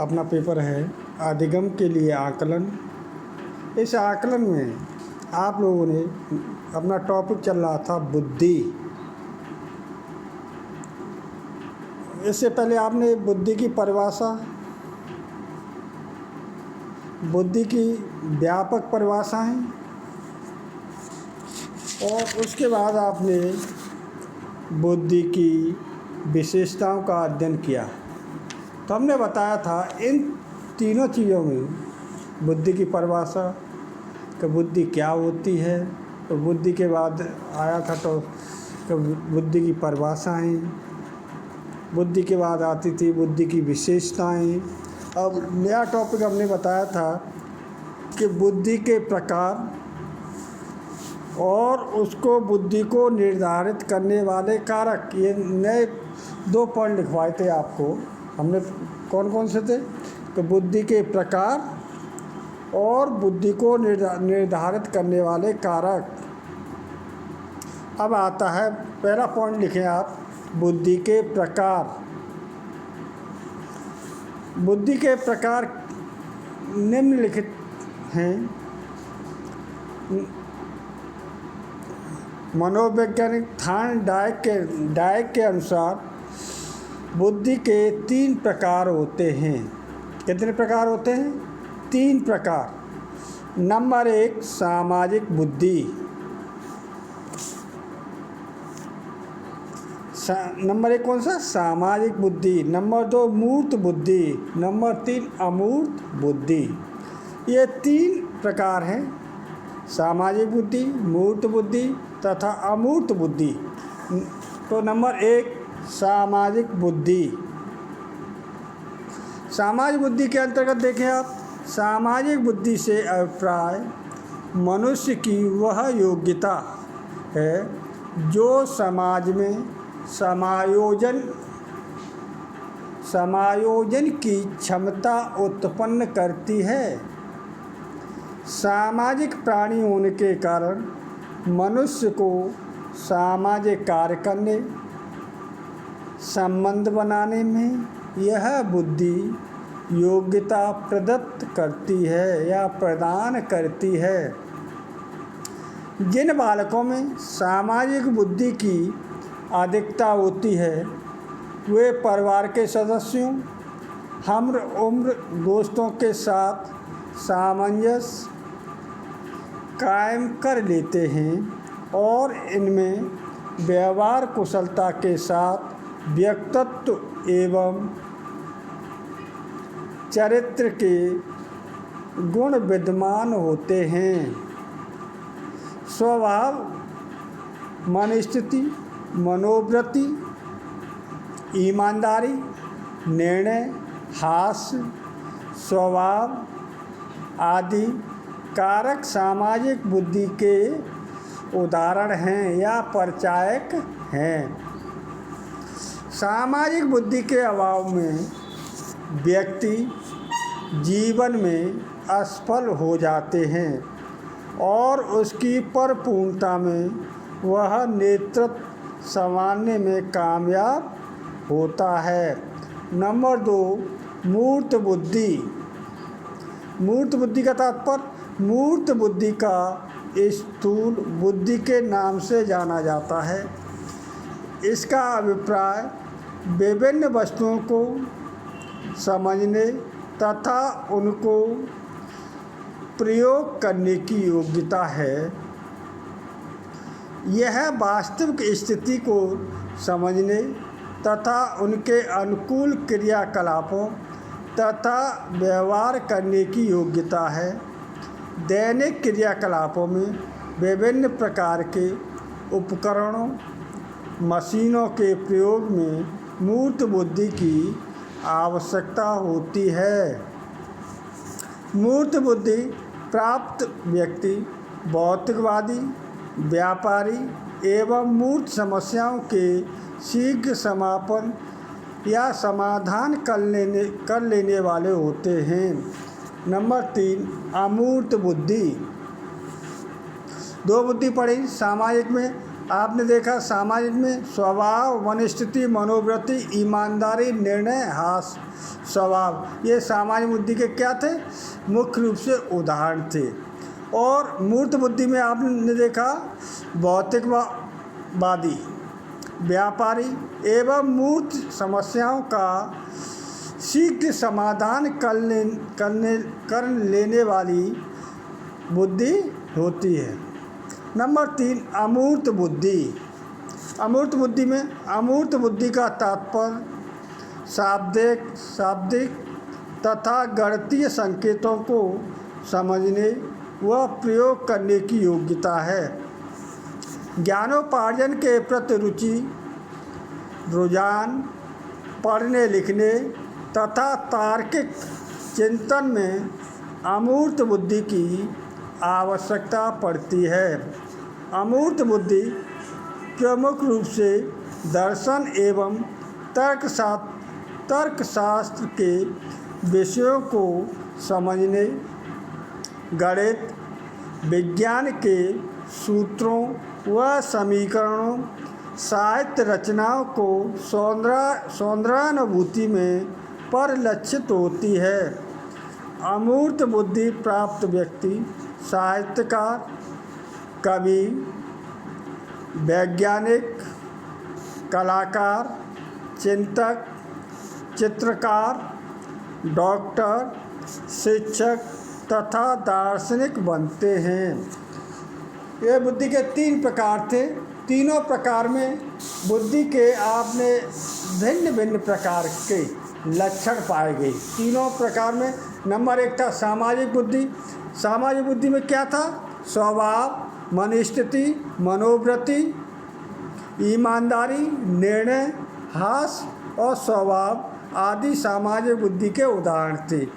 अपना पेपर है अधिगम के लिए आकलन। इस आकलन में आप लोगों ने अपना टॉपिक चल रहा था बुद्धि। इससे पहले आपने बुद्धि की परिभाषा, बुद्धि की व्यापक परिभाषाएं और उसके बाद आपने बुद्धि की विशेषताओं का अध्ययन किया। तो हमने बताया था इन तीनों चीज़ों में बुद्धि की परिभाषा कि बुद्धि क्या होती है, तो बुद्धि के बाद आया था तो बुद्धि की परिभाषाएं, बुद्धि के बाद आती थी बुद्धि की विशेषताएं। अब नया टॉपिक हमने बताया था कि बुद्धि के प्रकार और उसको बुद्धि को निर्धारित करने वाले कारक। ये नए 2 पॉइंट लिखवाए थे आपको हमने। कौन कौन से थे? तो बुद्धि के प्रकार और बुद्धि को निर्धारित करने वाले कारक। अब आता है पहला पॉइंट, लिखें आप बुद्धि के प्रकार। बुद्धि के प्रकार निम्नलिखित हैं। मनोवैज्ञानिक डायक के अनुसार बुद्धि के 3 प्रकार होते हैं। कितने प्रकार होते हैं? 3 प्रकार। नंबर 1 सामाजिक बुद्धि, नंबर 1 कौन सा? सामाजिक बुद्धि। नंबर 2 मूर्त बुद्धि। नंबर 3 अमूर्त बुद्धि। ये 3 प्रकार हैं, सामाजिक बुद्धि, मूर्त बुद्धि तथा अमूर्त बुद्धि। तो नंबर 1 सामाजिक बुद्धि। सामाजिक बुद्धि के अंतर्गत देखें आप, सामाजिक बुद्धि से अभिप्राय मनुष्य की वह योग्यता है जो समाज में समायोजन की क्षमता उत्पन्न करती है। सामाजिक प्राणी होने के कारण मनुष्य को सामाजिक कार्य करने, संबंध बनाने में यह बुद्धि योग्यता प्रदत्त करती है या प्रदान करती है। जिन बालकों में सामाजिक बुद्धि की अधिकता होती है वे परिवार के सदस्यों, हम उम्र दोस्तों के साथ सामंजस्य कायम कर लेते हैं और इनमें व्यवहार कुशलता के साथ व्यक्तित्व एवं चरित्र के गुण विद्यमान होते हैं। स्वभाव, मनस्थिति, मनोवृत्ति, ईमानदारी, निर्णय, हास्य, स्वभाव आदि कारक सामाजिक बुद्धि के उदाहरण हैं या परिचायक हैं। सामाजिक बुद्धि के अभाव में व्यक्ति जीवन में असफल हो जाते हैं और उसकी परिपूर्णता में वह नेतृत्व संभालने में कामयाब होता है। नंबर 2 मूर्त बुद्धि। मूर्त बुद्धि का तात्पर्य, मूर्त बुद्धि का स्थूल बुद्धि के नाम से जाना जाता है। इसका अभिप्राय विभिन्न वस्तुओं को समझने तथा उनको प्रयोग करने की योग्यता है। यह वास्तविक स्थिति को समझने तथा उनके अनुकूल क्रियाकलापों तथा व्यवहार करने की योग्यता है। दैनिक क्रियाकलापों में विभिन्न प्रकार के उपकरणों, मशीनों के प्रयोग में मूर्त बुद्धि की आवश्यकता होती है। मूर्त बुद्धि प्राप्त व्यक्ति भौतिकवादी, व्यापारी एवं मूर्त समस्याओं के शीघ्र समापन या समाधान कर लेने वाले होते हैं। नंबर 3 अमूर्त बुद्धि। 2 बुद्धि पढ़ी सामाजिक में, आपने देखा सामाजिक में स्वभाव, वनस्थिति, मनोवृत्ति, ईमानदारी, निर्णय, हास, स्वभाव, ये सामाजिक बुद्धि के क्या थे? मुख्य रूप से उदाहरण थे। और मूर्त बुद्धि में आपने देखा भौतिकवादी, व्यापारी एवं मूर्त समस्याओं का शीघ्र समाधान कर लेने वाली बुद्धि होती है। नंबर 3, अमूर्त बुद्धि। अमूर्त बुद्धि में अमूर्त बुद्धि का तात्पर्य शाब्दिक तथा गणितीय संकेतों को समझने व प्रयोग करने की योग्यता है। ज्ञानोपार्जन के प्रति रुचि, रुझान, पढ़ने लिखने तथा तार्किक चिंतन में अमूर्त बुद्धि की आवश्यकता पड़ती है। अमूर्त बुद्धि प्रमुख रूप से दर्शन एवं तर्कशास्त्र के विषयों को समझने, गणित, विज्ञान के सूत्रों व समीकरणों, साहित्य रचनाओं को सौंदर्यानुभूति में परिलक्षित होती है। अमूर्त बुद्धि प्राप्त व्यक्ति साहित्यकार, कवि, वैज्ञानिक, कलाकार, चिंतक, चित्रकार, डॉक्टर, शिक्षक तथा दार्शनिक बनते हैं। ये बुद्धि के 3 प्रकार थे। तीनों प्रकार में बुद्धि के आपने भिन्न भिन्न प्रकार के लक्षण पाए गए। तीनों प्रकार में नंबर 1 था सामाजिक बुद्धि। सामाजिक बुद्धि में क्या था? स्वभाव, मनस्थिति, मनोवृत्ति, ईमानदारी, निर्णय, हास और स्वभाव आदि सामाजिक बुद्धि के उदाहरण थे।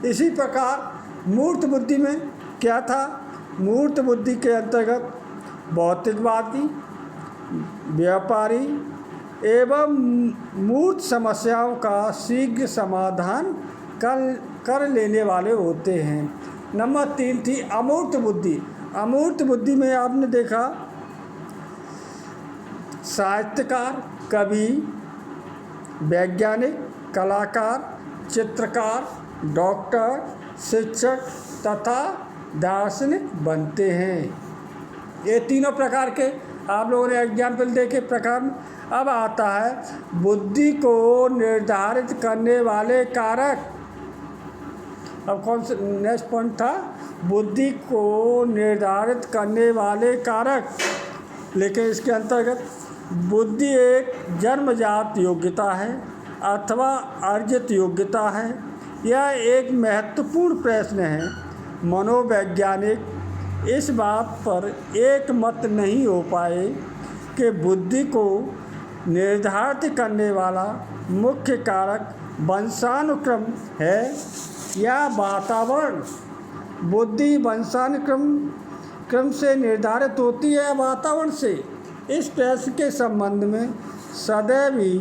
इसी प्रकार मूर्त बुद्धि में क्या था? मूर्त बुद्धि के अंतर्गत भौतिकवादी, व्यापारी एवं मूर्त समस्याओं का शीघ्र समाधान कर लेने वाले होते हैं। नंबर 3 थी अमूर्त बुद्धि। अमूर्त बुद्धि में आपने देखा साहित्यकार, कवि, वैज्ञानिक, कलाकार, चित्रकार, डॉक्टर, शिक्षक तथा दार्शनिक बनते हैं। ये तीनों प्रकार के आप लोगों ने एग्जाम्पल देखे प्रकार। अब आता है बुद्धि को निर्धारित करने वाले कारक। अब कौन सा नेक्स्ट पॉइंट था? बुद्धि को निर्धारित करने वाले कारक। लेकिन इसके अंतर्गत बुद्धि एक जन्मजात योग्यता है अथवा अर्जित योग्यता है। यह एक महत्वपूर्ण प्रश्न है। मनोवैज्ञानिक इस बात पर एक मत नहीं हो पाए कि बुद्धि को निर्धारित करने वाला मुख्य कारक वंशानुक्रम है या वातावरण। बुद्धि वंशानुक्रम से निर्धारित होती है वातावरण से। इस प्रश्न के संबंध में सदैव ही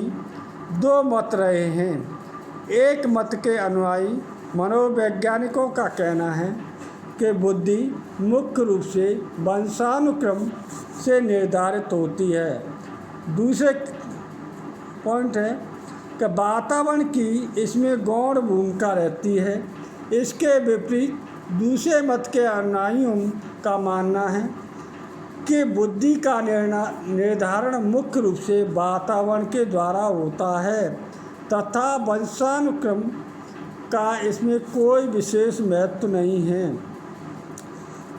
2 मत रहे हैं। एक मत के अनुयायी मनोवैज्ञानिकों का कहना है कि बुद्धि मुख्य रूप से वंशानुक्रम से निर्धारित होती है। दूसरे पॉइंट है कि वातावरण की इसमें गौण भूमिका रहती है। इसके विपरीत दूसरे मत के अनुयायियों का मानना है कि बुद्धि का निर्धारण मुख्य रूप से वातावरण के द्वारा होता है तथा वंशानुक्रम का इसमें कोई विशेष महत्व नहीं है।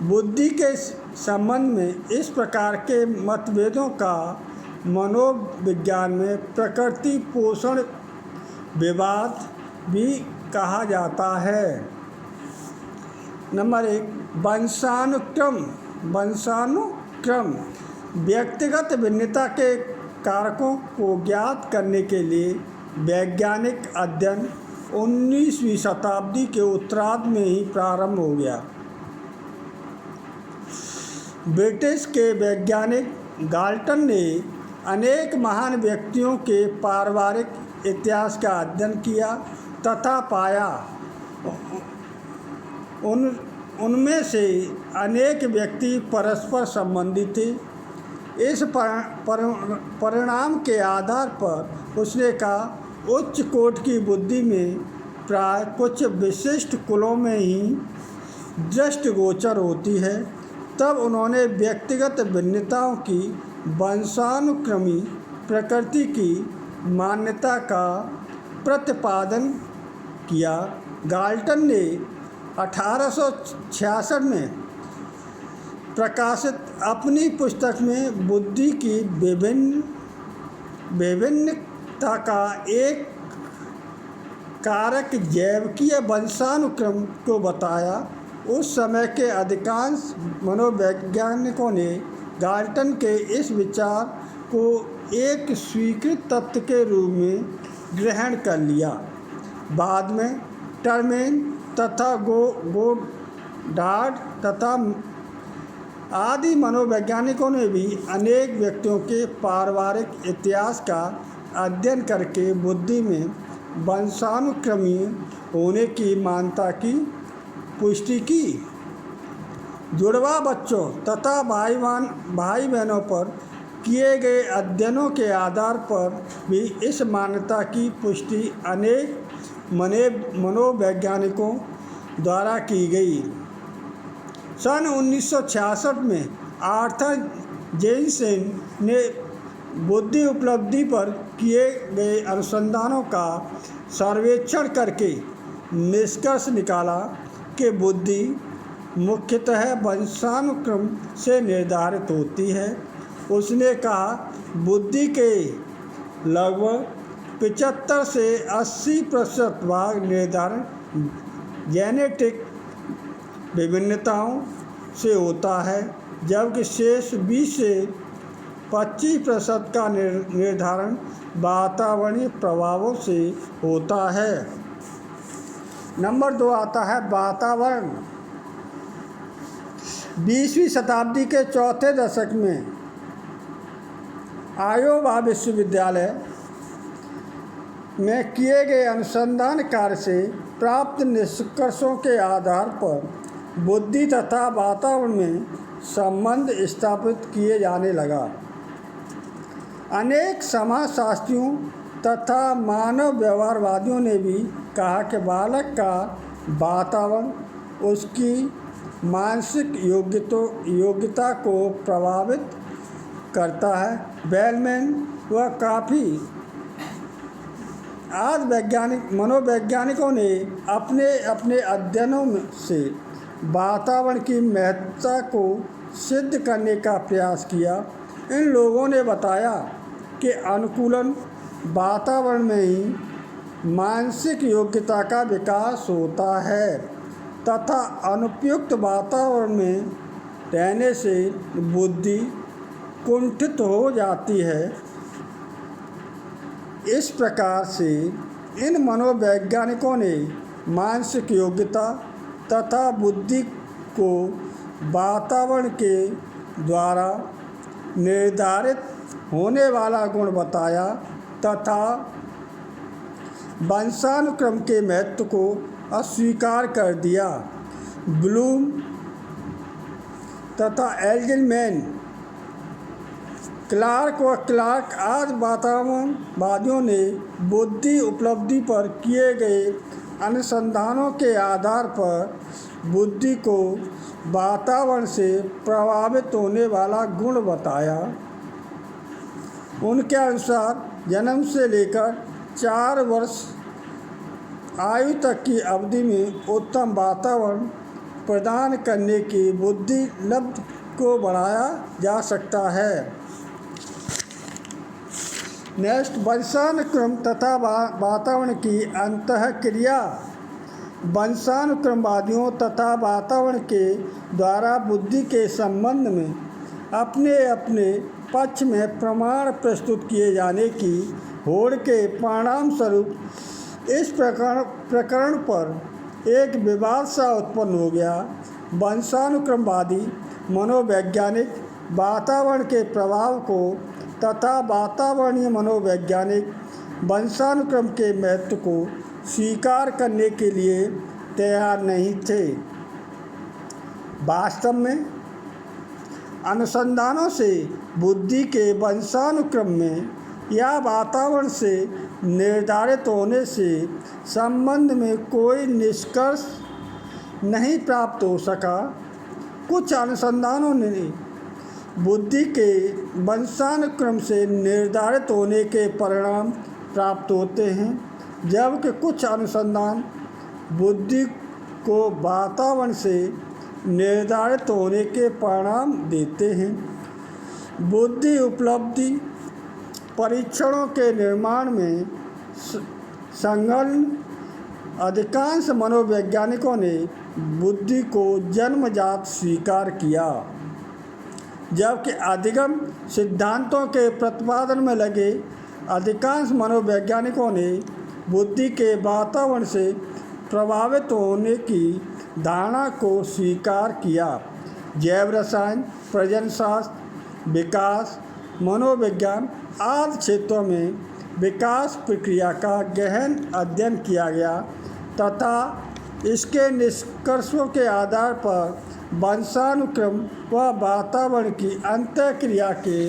बुद्धि के संबंध में इस प्रकार के मतभेदों का मनोविज्ञान में प्रकृति पोषण विवाद भी कहा जाता है। नंबर 1 वंशानुक्रम व्यक्तिगत भिन्नता के कारकों को ज्ञात करने के लिए वैज्ञानिक अध्ययन 19वीं शताब्दी के उत्तरार्ध में ही प्रारंभ हो गया। ब्रिटिश के वैज्ञानिक गाल्टन ने अनेक महान व्यक्तियों के पारिवारिक इतिहास का अध्ययन किया तथा पाया उनमें से अनेक व्यक्ति परस्पर संबंधित थे। इस परिणाम के आधार पर उसने कहा उच्च कोटि की बुद्धि में प्राय कुछ विशिष्ट कुलों में ही दृष्टिगोचर होती है। तब उन्होंने व्यक्तिगत भिन्नताओं की वंशानुक्रमी प्रकृति की मान्यता का प्रतिपादन किया। गाल्टन ने 1866 में प्रकाशित अपनी पुस्तक में बुद्धि की विभिन्नता का एक कारक जैविकीय वंशानुक्रम को बताया। उस समय के अधिकांश मनोवैज्ञानिकों ने गाल्टन के इस विचार को एक स्वीकृत तथ्य के रूप में ग्रहण कर लिया। बाद में टर्मेन तथा गोडार्ड तथा आदि मनोवैज्ञानिकों ने भी अनेक व्यक्तियों के पारिवारिक इतिहास का अध्ययन करके बुद्धि में वंशानुक्रमी होने की मान्यता की पुष्टि की। जुड़वा बच्चों तथा भाई बहनों पर किए गए अध्ययनों के आधार पर भी इस मान्यता की पुष्टि अनेक मनोवैज्ञानिकों द्वारा की गई। सन 1966 में आर्थर जेनसेन ने बुद्धि उपलब्धि पर किए गए अनुसंधानों का सर्वेक्षण करके निष्कर्ष निकाला कि बुद्धि मुख्यतः वंशानुक्रम से निर्धारित होती है। उसने कहा बुद्धि के लगभग 75 से 80% भाग निर्धारण जेनेटिक विभिन्नताओं से होता है, जबकि शेष 20 से 25% का निर्धारण वातावरणीय प्रभावों से होता है। नंबर 2 आता है वातावरण। 20वीं शताब्दी के चौथे दशक में आयोवा विश्वविद्यालय में किए गए अनुसंधान कार्य से प्राप्त निष्कर्षों के आधार पर बुद्धि तथा वातावरण में संबंध स्थापित किए जाने लगा। अनेक समाजशास्त्रियों तथा मानव व्यवहारवादियों ने भी कहा कि बालक का वातावरण उसकी मानसिक योग्यता को प्रभावित करता है। बेलमैन व काफ़ी आज मनोवैज्ञानिकों ने अपने अध्ययनों से वातावरण की महत्ता को सिद्ध करने का प्रयास किया। इन लोगों ने बताया कि अनुकूलन वातावरण में ही मानसिक योग्यता का विकास होता है तथा अनुपयुक्त वातावरण में रहने से बुद्धि कुंठित हो जाती है। इस प्रकार से इन मनोवैज्ञानिकों ने मानसिक योग्यता तथा बुद्धि को वातावरण के द्वारा निर्धारित होने वाला गुण बताया तथा वंशानुक्रम के महत्व को अस्वीकार कर दिया। ब्लूम तथा एल्जलमैन, क्लार्क व क्लार्क आदि वातावरणवादियों ने बुद्धि उपलब्धि पर किए गए अनुसंधानों के आधार पर बुद्धि को वातावरण से प्रभावित होने वाला गुण बताया। उनके अनुसार जन्म से लेकर 4 वर्ष आयु तक की अवधि में उत्तम वातावरण प्रदान करने की बुद्धि लब्ध को बढ़ाया जा सकता है। नेक्स्ट, वंशानुक्रम तथा वातावरण की अंतःक्रिया। वंशानुक्रमवादियों तथा वातावरण के द्वारा बुद्धि के संबंध में अपने अपने पक्ष में प्रमाण प्रस्तुत किए जाने की होड़ के परिणाम स्वरूप इस प्रकरण पर एक विवाद सा उत्पन्न हो गया। वंशानुक्रमवादी मनोवैज्ञानिक वातावरण के प्रभाव को तथा वातावरणीय मनोवैज्ञानिक वंशानुक्रम के महत्व को स्वीकार करने के लिए तैयार नहीं थे। वास्तव में अनुसंधानों से बुद्धि के वंशानुक्रम में या वातावरण से निर्धारित होने से संबंध में कोई निष्कर्ष नहीं प्राप्त हो सका। कुछ अनुसंधानों ने बुद्धि के वंशानुक्रम से निर्धारित होने के परिणाम प्राप्त होते हैं, जबकि कुछ अनुसंधान बुद्धि को वातावरण से निर्धारित होने के परिणाम देते हैं। बुद्धि उपलब्धि परीक्षणों के निर्माण में संलग्न अधिकांश मनोवैज्ञानिकों ने बुद्धि को जन्मजात स्वीकार किया, जबकि अधिगम सिद्धांतों के प्रतिपादन में लगे अधिकांश मनोवैज्ञानिकों ने बुद्धि के वातावरण से प्रभावित होने की धारणा को स्वीकार किया। जैव रसायन, प्रजननशास्त्र, विकास, मनोविज्ञान आदि क्षेत्रों में विकास प्रक्रिया का गहन अध्ययन किया गया तथा इसके निष्कर्षों के आधार पर वंशानुक्रम व वातावरण की अंतःक्रिया के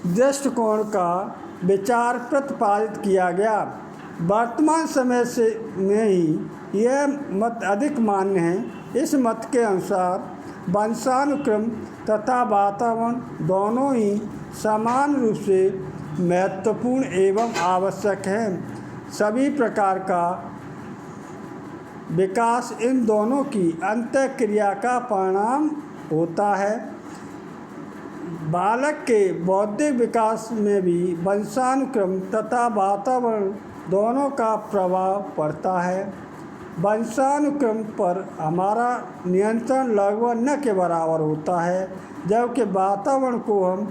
दृष्टिकोण का विचार प्रतिपादित किया गया। वर्तमान समय में ही यह मत अधिक मान्य है। इस मत के अनुसार वंशानुक्रम तथा वातावरण दोनों ही समान रूप से महत्वपूर्ण एवं आवश्यक हैं। सभी प्रकार का विकास इन दोनों की अंतःक्रिया का परिणाम होता है। बालक के बौद्धिक विकास में भी वंशानुक्रम तथा वातावरण दोनों का प्रभाव पड़ता है। वंशानुक्रम पर हमारा नियंत्रण लगभग न के बराबर होता है, जबकि वातावरण को हम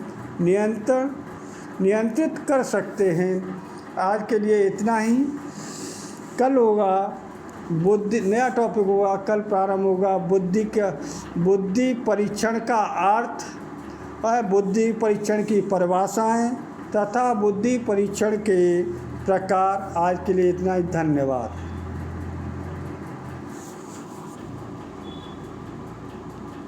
नियंत्रित कर सकते हैं। आज के लिए इतना ही। कल होगा बुद्धि, नया टॉपिक होगा, कल प्रारंभ होगा बुद्धि परीक्षण का अर्थ और बुद्धि परीक्षण की परिभाषाएं तथा बुद्धि परीक्षण के प्रकार। आज के लिए इतना ही। धन्यवाद।